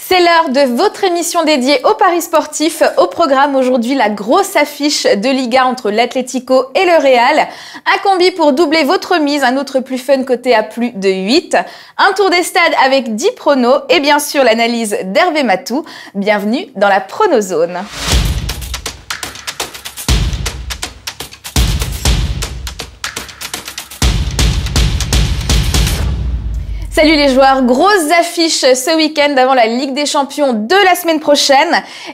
C'est l'heure de votre émission dédiée aux paris sportifs. Au programme aujourd'hui, la grosse affiche de Liga entre l'Atlético et le Real. Un combi pour doubler votre mise, un autre plus fun coté à plus de 8. Un tour des stades avec 10 pronos et bien sûr l'analyse d'Hervé Matou. Bienvenue dans la Pronozone. Salut les joueurs, grosses affiches ce week-end avant la Ligue des Champions de la semaine prochaine.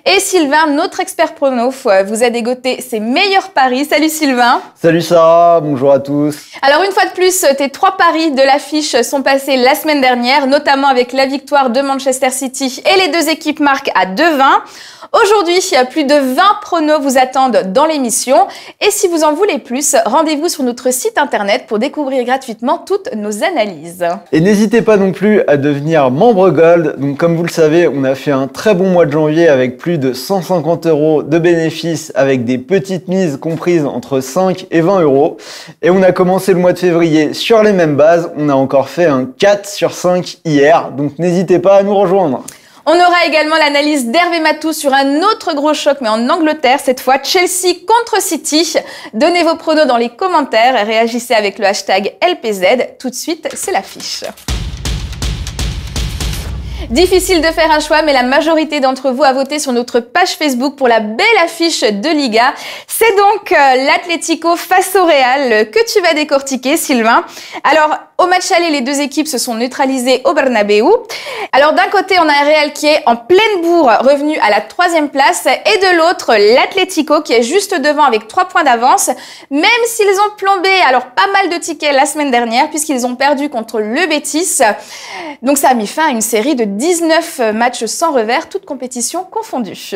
Et Sylvain, notre expert prono, vous a dégoté ses meilleurs paris. Salut Sylvain. Salut Sarah, bonjour à tous. Alors une fois de plus, tes 3 paris de l'affiche sont passés la semaine dernière, notamment avec la victoire de Manchester City et les 2 équipes marquent à 2-20. Aujourd'hui, plus de 20 pronos vous attendent dans l'émission. Et si vous en voulez plus, rendez-vous sur notre site internet pour découvrir gratuitement toutes nos analyses. Et n'hésitez pas non plus à devenir membre Gold. Donc comme vous le savez, on a fait un très bon mois de janvier avec plus de 150 € de bénéfices avec des petites mises comprises entre 5 et 20 €. Et on a commencé le mois de février sur les mêmes bases. On a encore fait un 4 sur 5 hier. Donc n'hésitez pas à nous rejoindre. On aura également l'analyse d'Hervé Matou sur un autre gros choc, mais en Angleterre cette fois, Chelsea contre City. Donnez vos pronos dans les commentaires et réagissez avec le hashtag LPZ. Tout de suite, c'est l'affiche. Difficile de faire un choix, mais la majorité d'entre vous a voté sur notre page Facebook pour la belle affiche de Liga. C'est donc l'Atlético face au Real que tu vas décortiquer, Sylvain. Alors, au match aller, les 2 équipes se sont neutralisées au Bernabéu. Alors, d'un côté, on a un Real qui est en pleine bourre, revenu à la 3e place, et de l'autre, l'Atlético qui est juste devant avec 3 points d'avance, même s'ils ont plombé alors pas mal de tickets la semaine dernière, puisqu'ils ont perdu contre le Betis. Donc, ça a mis fin à une série de 19 matchs sans revers, toutes compétitions confondues.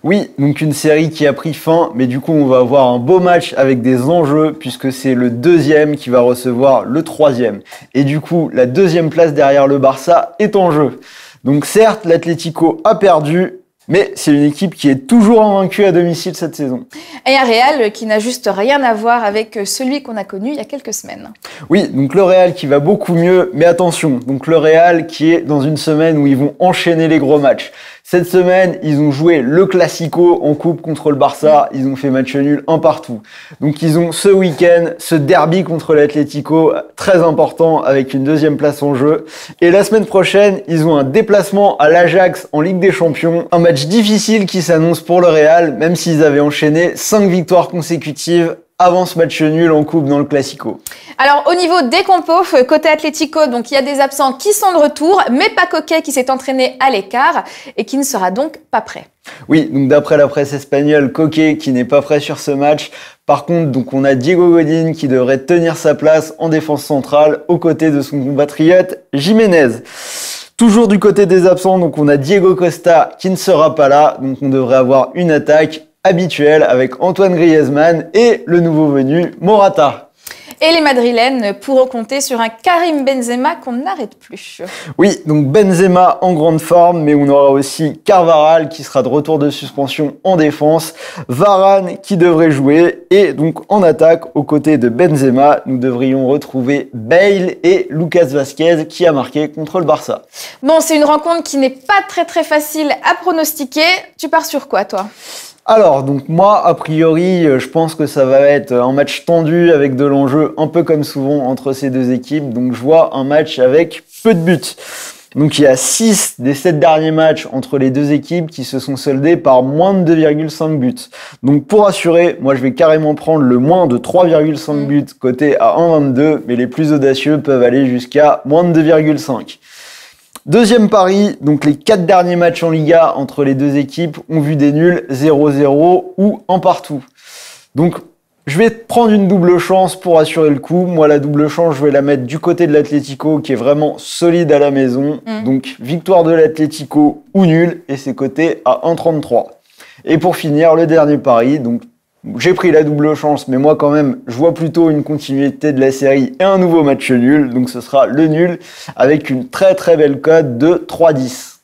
Oui, donc une série qui a pris fin, mais du coup on va avoir un beau match avec des enjeux puisque c'est le 2e qui va recevoir le 3e. Et du coup, la 2e place derrière le Barça est en jeu. Donc certes, l'Atlético a perdu, mais c'est une équipe qui est toujours invaincue à domicile cette saison. Et un Real qui n'a juste rien à voir avec celui qu'on a connu il y a quelques semaines. Oui, donc le Real qui va beaucoup mieux, mais attention, donc le Real qui est dans une semaine où ils vont enchaîner les gros matchs. Cette semaine, ils ont joué le Classico en coupe contre le Barça, ils ont fait match nul un partout. Donc ils ont ce week-end, ce derby contre l'Atlético, très important avec une 2e place en jeu. Et la semaine prochaine, ils ont un déplacement à l'Ajax en Ligue des Champions, un match difficile qui s'annonce pour le Real, même s'ils avaient enchaîné 5 victoires consécutives avant ce match nul en coupe dans le Classico. Alors au niveau des compos, côté Atlético, donc il y a des absents qui sont de retour, mais pas Coquet qui s'est entraîné à l'écart et qui ne sera donc pas prêt. Oui, donc d'après la presse espagnole, Coquet qui n'est pas prêt sur ce match. Par contre, donc on a Diego Godín qui devrait tenir sa place en défense centrale aux côtés de son compatriote Jiménez. Toujours du côté des absents, donc on a Diego Costa qui ne sera pas là, donc on devrait avoir une attaque habituelle avec Antoine Griezmann et le nouveau venu Morata. Et les Madrilènes pourront compter sur un Karim Benzema qu'on n'arrête plus. Oui, donc Benzema en grande forme, mais on aura aussi Carvajal qui sera de retour de suspension en défense, Varane qui devrait jouer, et donc en attaque, aux côtés de Benzema, nous devrions retrouver Bale et Lucas Vazquez qui a marqué contre le Barça. Bon, c'est une rencontre qui n'est pas très facile à pronostiquer. Tu pars sur quoi, toi ? Alors, donc moi, a priori, je pense que ça va être un match tendu avec de l'enjeu, un peu comme souvent entre ces 2 équipes. Donc je vois un match avec peu de buts. Donc il y a 6 des 7 derniers matchs entre les 2 équipes qui se sont soldés par moins de 2,5 buts. Donc pour assurer, moi je vais carrément prendre le moins de 3,5 buts coté à 1,22, mais les plus audacieux peuvent aller jusqu'à moins de 2,5. Deuxième pari, donc les 4 derniers matchs en Liga entre les 2 équipes ont vu des nuls 0-0 ou un partout. Donc je vais prendre une double chance pour assurer le coup. Moi la double chance, je vais la mettre du côté de l'Atlético qui est vraiment solide à la maison. Donc victoire de l'Atlético ou nul et c'est coté à 1,33. Et pour finir, le dernier pari, donc j'ai pris la double chance, mais moi quand même, je vois plutôt une continuité de la série et un nouveau match nul. Donc ce sera le nul avec une très belle cote de 3,10.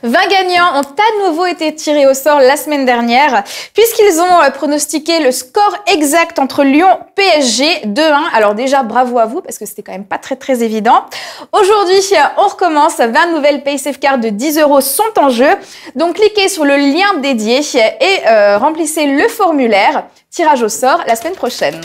20 gagnants ont à nouveau été tirés au sort la semaine dernière, puisqu'ils ont pronostiqué le score exact entre Lyon PSG 2-1. Alors déjà, bravo à vous, parce que c'était quand même pas très évident. Aujourd'hui, on recommence. 20 nouvelles PaySafe Cards de 10 € sont en jeu. Donc cliquez sur le lien dédié et remplissez le formulaire. Tirage au sort la semaine prochaine.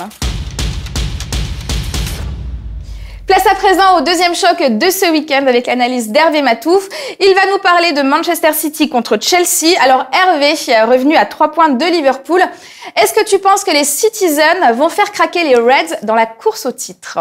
Place à présent au deuxième choc de ce week-end avec l'analyse d'Hervé Matouf. Il va nous parler de Manchester City contre Chelsea. Alors Hervé, revenu à 3 points de Liverpool, est-ce que tu penses que les Citizens vont faire craquer les Reds dans la course au titre ?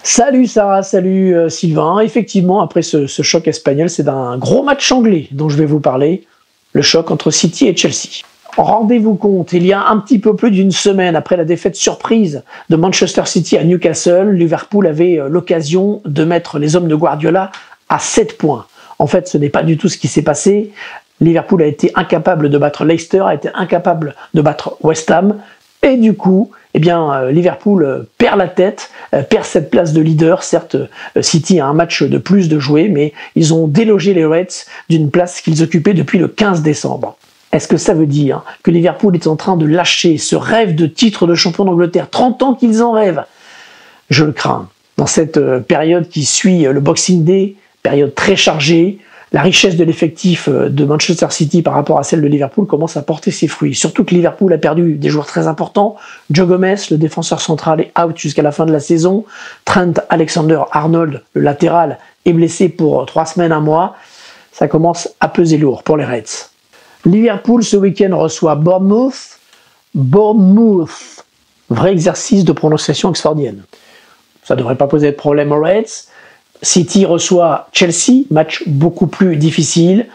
Salut Sarah, salut Sylvain. Effectivement, après ce choc espagnol, c'est d'un gros match anglais dont je vais vous parler. Le choc entre City et Chelsea. Rendez-vous compte, il y a un petit peu plus d'une semaine après la défaite surprise de Manchester City à Newcastle, Liverpool avait l'occasion de mettre les hommes de Guardiola à 7 points. En fait, ce n'est pas du tout ce qui s'est passé. Liverpool a été incapable de battre Leicester, a été incapable de battre West Ham. Et du coup, Liverpool perd la tête, perd cette place de leader. Certes, City a un match de plus de jouer, mais ils ont délogé les Reds d'une place qu'ils occupaient depuis le 15 décembre. Est-ce que ça veut dire que Liverpool est en train de lâcher ce rêve de titre de champion d'Angleterre? 30 ans qu'ils en rêvent. Je le crains. Dans cette période qui suit le Boxing Day, période très chargée, la richesse de l'effectif de Manchester City par rapport à celle de Liverpool commence à porter ses fruits. Surtout que Liverpool a perdu des joueurs très importants. Joe Gomez, le défenseur central, est out jusqu'à la fin de la saison. Trent Alexander-Arnold, le latéral, est blessé pour 3 semaines, 1 mois. Ça commence à peser lourd pour les Reds. Liverpool, ce week-end, reçoit Bournemouth. Vrai exercice de prononciation oxfordienne. Ça ne devrait pas poser de problème aux Reds. City reçoit Chelsea, match beaucoup plus difficile.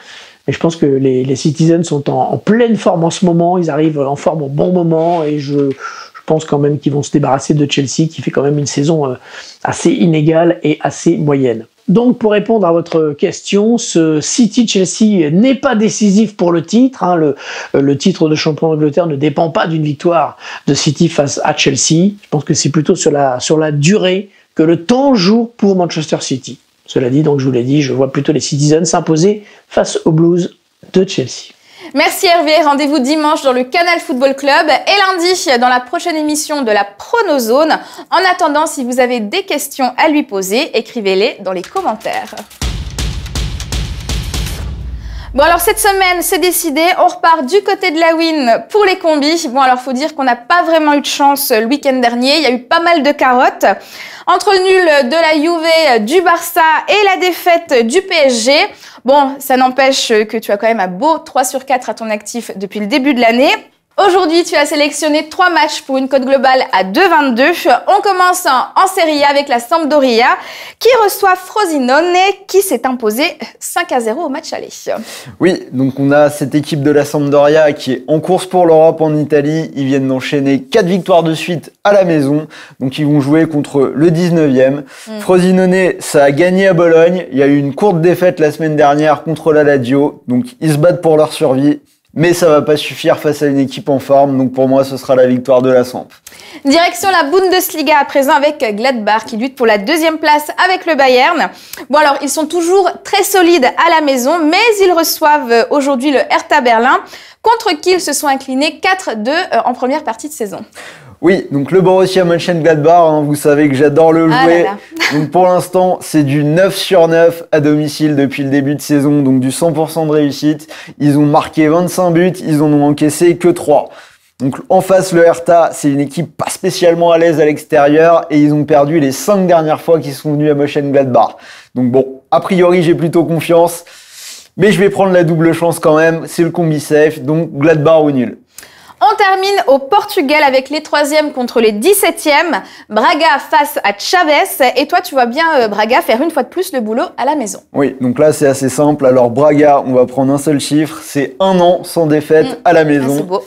Et je pense que les Citizens sont en pleine forme en ce moment. Ils arrivent en forme au bon moment. Et je pense quand même qu'ils vont se débarrasser de Chelsea, qui fait quand même une saison assez inégale et assez moyenne. Donc, pour répondre à votre question, ce City-Chelsea n'est pas décisif pour le titre. Le titre de champion d'Angleterre ne dépend pas d'une victoire de City face à Chelsea. Je pense que c'est plutôt sur la durée que le temps joue pour Manchester City. Cela dit, donc je vous l'ai dit, je vois plutôt les Citizens s'imposer face aux Blues de Chelsea. Merci Hervé, rendez-vous dimanche dans le Canal Football Club et lundi dans la prochaine émission de la Pronozone. En attendant, si vous avez des questions à lui poser, écrivez-les dans les commentaires. Bon alors cette semaine, c'est décidé, on repart du côté de la win pour les combis. Bon alors faut dire qu'on n'a pas vraiment eu de chance le week-end dernier, il y a eu pas mal de carottes. Entre le nul de la Juve, du Barça et la défaite du PSG, bon ça n'empêche que tu as quand même un beau 3 sur 4 à ton actif depuis le début de l'année. Aujourd'hui, tu as sélectionné 3 matchs pour une cote globale à 2,22. On commence en Serie A avec la Sampdoria qui reçoit Frosinone qui s'est imposé 5-0 au match aller. Oui, donc on a cette équipe de la Sampdoria qui est en course pour l'Europe en Italie. Ils viennent d'enchaîner 4 victoires de suite à la maison. Donc ils vont jouer contre le 19e. Frosinone, ça a gagné à Bologne. Il y a eu une courte défaite la semaine dernière contre la Lazio. Donc ils se battent pour leur survie. Mais ça va pas suffire face à une équipe en forme, donc pour moi ce sera la victoire de la Samp. Direction la Bundesliga à présent avec Gladbach qui lutte pour la 2e place avec le Bayern. Bon alors ils sont toujours très solides à la maison, mais ils reçoivent aujourd'hui le Hertha Berlin, contre qui ils se sont inclinés 4-2 en première partie de saison. Oui, donc le Borussia Mönchengladbach, vous savez que j'adore le jouer. Donc pour l'instant, c'est du 9 sur 9 à domicile depuis le début de saison, donc du 100% de réussite. Ils ont marqué 25 buts, ils en ont encaissé que 3. Donc en face, le Hertha, c'est une équipe pas spécialement à l'aise à l'extérieur et ils ont perdu les 5 dernières fois qu'ils sont venus à Mönchengladbach. Donc bon, a priori, j'ai plutôt confiance, mais je vais prendre la double chance quand même, c'est le combi safe, donc Gladbach au nul. On termine au Portugal avec les 3e contre les 17e. Braga face à Chaves. Et toi, tu vois bien Braga faire une fois de plus le boulot à la maison. Oui, donc là, c'est assez simple. Alors, Braga, on va prendre un seul chiffre. C'est 1 an sans défaite à la maison. C'est beau.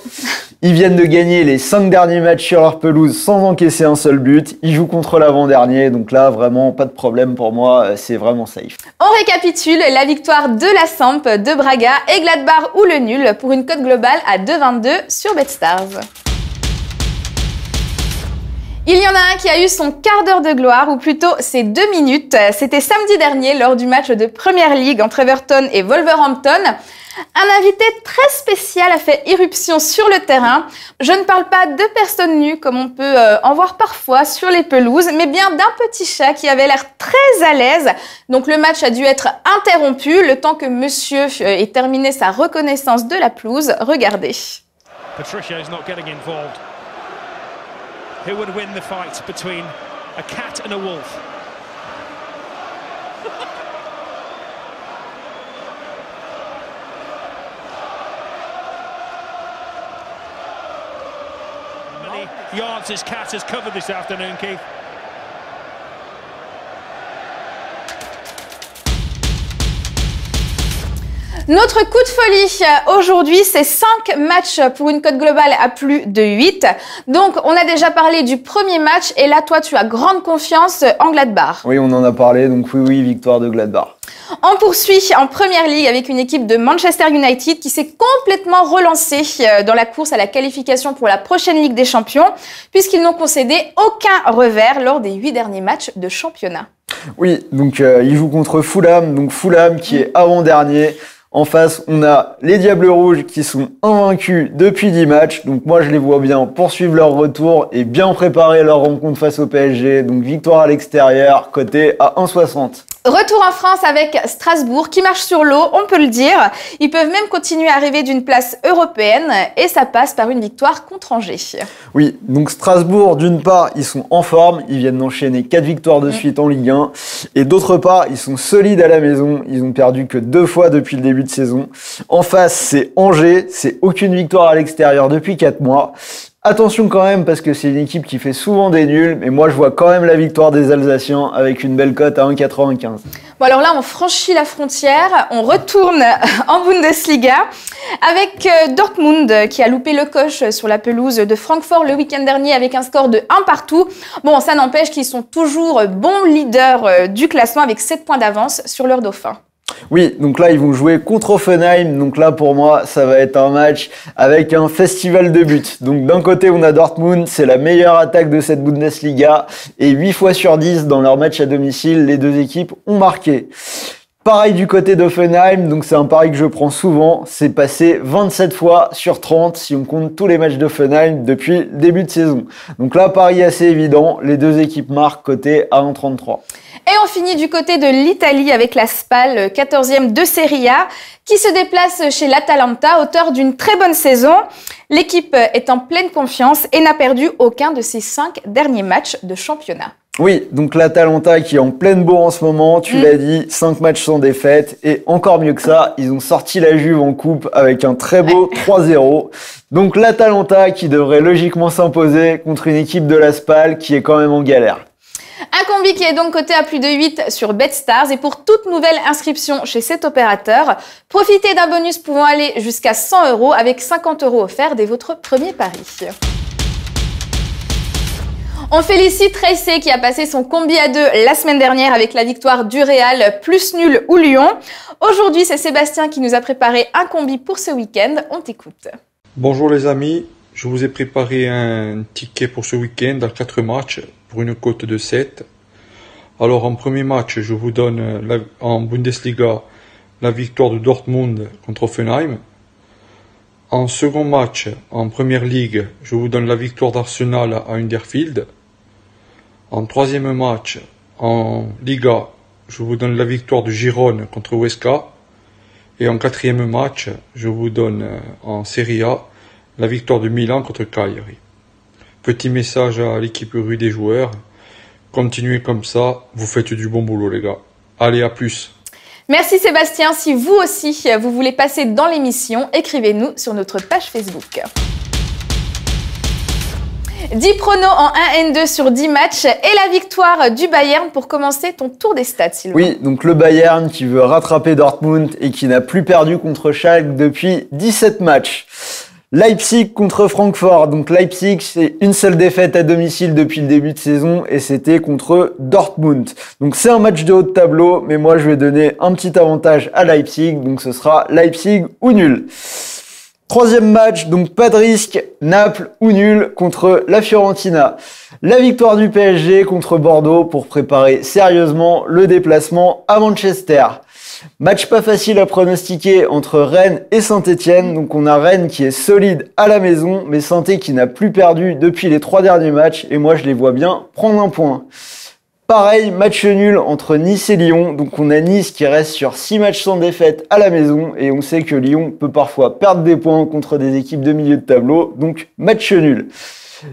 Ils viennent de gagner les 5 derniers matchs sur leur pelouse sans encaisser un seul but. Ils jouent contre l'avant-dernier. Donc là, vraiment, pas de problème pour moi. C'est vraiment safe. On récapitule la victoire de la Samp, de Braga et Gladbach ou le nul pour une cote globale à 2,22 sur BetStars. Il y en a un qui a eu son quart d'heure de gloire, ou plutôt ses 2 minutes. C'était samedi dernier lors du match de Premier League entre Everton et Wolverhampton. Un invité très spécial a fait irruption sur le terrain. Je ne parle pas de personnes nues comme on peut en voir parfois sur les pelouses, mais bien d'un petit chat qui avait l'air très à l'aise. Donc le match a dû être interrompu le temps que monsieur ait terminé sa reconnaissance de la pelouse. Regardez. Patricia is not getting involved. Who would win the fight between a cat and a wolf? How many yards this cat has covered this afternoon, Keith? Notre coup de folie aujourd'hui, c'est 5 matchs pour une cote globale à plus de 8. Donc, on a déjà parlé du premier match et là, toi, tu as grande confiance en Gladbach. Oui, on en a parlé, donc oui, victoire de Gladbach. On poursuit en Premier League avec une équipe de Manchester United qui s'est complètement relancée dans la course à la qualification pour la prochaine Ligue des Champions puisqu'ils n'ont concédé aucun revers lors des 8 derniers matchs de championnat. Oui, donc ils jouent contre Fulham, donc Fulham qui est avant-dernier. En face, on a les Diables Rouges qui sont invaincus depuis 10 matchs. Donc moi, je les vois bien poursuivre leur retour et bien préparer leur rencontre face au PSG. Donc victoire à l'extérieur, coté à 1,60. Retour en France avec Strasbourg qui marche sur l'eau, on peut le dire. Ils peuvent même continuer à rêver d'une place européenne et ça passe par une victoire contre Angers. Oui, donc Strasbourg, d'une part, ils sont en forme. Ils viennent d'enchaîner 4 victoires de suite en Ligue 1. Et d'autre part, ils sont solides à la maison. Ils ont perdu que 2 fois depuis le début de saison. En face, c'est Angers. C'est aucune victoire à l'extérieur depuis 4 mois. Attention quand même parce que c'est une équipe qui fait souvent des nuls, mais moi je vois quand même la victoire des Alsaciens avec une belle cote à 1,95. Bon alors là on franchit la frontière, on retourne en Bundesliga avec Dortmund qui a loupé le coche sur la pelouse de Francfort le week-end dernier avec un score de 1 partout. Bon ça n'empêche qu'ils sont toujours bons leaders du classement avec 7 points d'avance sur leur dauphin. Oui, donc là, ils vont jouer contre Offenheim. Donc là, pour moi, ça va être un match avec un festival de buts. Donc d'un côté, on a Dortmund, c'est la meilleure attaque de cette Bundesliga. Et 8 fois sur 10 dans leur match à domicile, les deux équipes ont marqué. Pareil du côté d'Offenheim, donc c'est un pari que je prends souvent. C'est passé 27 fois sur 30 si on compte tous les matchs d'Offenheim depuis le début de saison. Donc là, pari assez évident. Les deux équipes marquent coté à 1,33. Et on finit du côté de l'Italie avec la Spal, 14e de Serie A, qui se déplace chez l'Atalanta, auteur d'une très bonne saison. L'équipe est en pleine confiance et n'a perdu aucun de ses 5 derniers matchs de championnat. Oui, donc l'Atalanta qui est en pleine bourre en ce moment, tu l'as dit, 5 matchs sans défaite. Et encore mieux que ça, ils ont sorti la Juve en coupe avec un très beau 3-0. Donc l'Atalanta qui devrait logiquement s'imposer contre une équipe de la Spal qui est quand même en galère. Un combi qui est donc coté à plus de 8 sur BetStars et pour toute nouvelle inscription chez cet opérateur, profitez d'un bonus pouvant aller jusqu'à 100 € avec 50 € offerts dès votre premier pari. On félicite Racé qui a passé son combi à 2 la semaine dernière avec la victoire du Real plus nul ou Lyon. Aujourd'hui, c'est Sébastien qui nous a préparé un combi pour ce week-end. On t'écoute. Bonjour les amis, je vous ai préparé un ticket pour ce week-end à 4 matchs pour une cote de 7. Alors en premier match, je vous donne en Bundesliga la victoire de Dortmund contre Offenheim. En second match, en Première Ligue, je vous donne la victoire d'Arsenal à Huddersfield. En troisième match, en Liga, je vous donne la victoire de Girone contre Huesca. Et en quatrième match, je vous donne en Serie A la victoire de Milan contre Cagliari. Petit message à l'équipe rue des joueurs. Continuez comme ça, vous faites du bon boulot les gars. Allez, à plus. Merci Sébastien. Si vous aussi, vous voulez passer dans l'émission, écrivez-nous sur notre page Facebook. 10 pronos en 1 N2 sur 10 matchs et la victoire du Bayern pour commencer ton tour des stats, Sylvain. Oui, donc le Bayern qui veut rattraper Dortmund et qui n'a plus perdu contre Schalke depuis 17 matchs. Leipzig contre Francfort. Donc Leipzig, c'est une seule défaite à domicile depuis le début de saison et c'était contre Dortmund. Donc c'est un match de haut de tableau, mais moi je vais donner un petit avantage à Leipzig. Donc ce sera Leipzig ou nul. Troisième match, donc pas de risque, Naples ou nul contre la Fiorentina. La victoire du PSG contre Bordeaux pour préparer sérieusement le déplacement à Manchester. Match pas facile à pronostiquer entre Rennes et Saint-Etienne. Donc on a Rennes qui est solide à la maison, mais Saint-Etienne qui n'a plus perdu depuis les 3 derniers matchs. Et moi je les vois bien prendre un point. Pareil, match nul entre Nice et Lyon. Donc on a Nice qui reste sur 6 matchs sans défaite à la maison. Et on sait que Lyon peut parfois perdre des points contre des équipes de milieu de tableau. Donc match nul.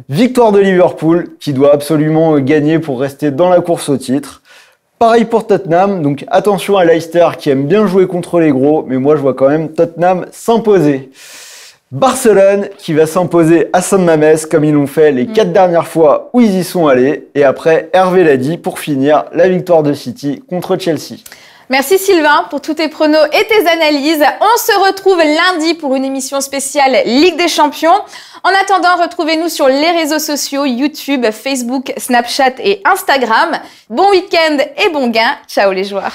Victoire de Liverpool qui doit absolument gagner pour rester dans la course au titre. Pareil pour Tottenham, donc attention à Leicester qui aime bien jouer contre les gros, mais moi je vois quand même Tottenham s'imposer. Barcelone qui va s'imposer à San Mamés comme ils l'ont fait les 4 dernières fois où ils y sont allés. Et après, Hervé l'a dit, pour finir, la victoire de City contre Chelsea. Merci Sylvain pour tous tes pronos et tes analyses. On se retrouve lundi pour une émission spéciale Ligue des Champions. En attendant, retrouvez-nous sur les réseaux sociaux YouTube, Facebook, Snapchat et Instagram. Bon week-end et bon gain. Ciao les joueurs.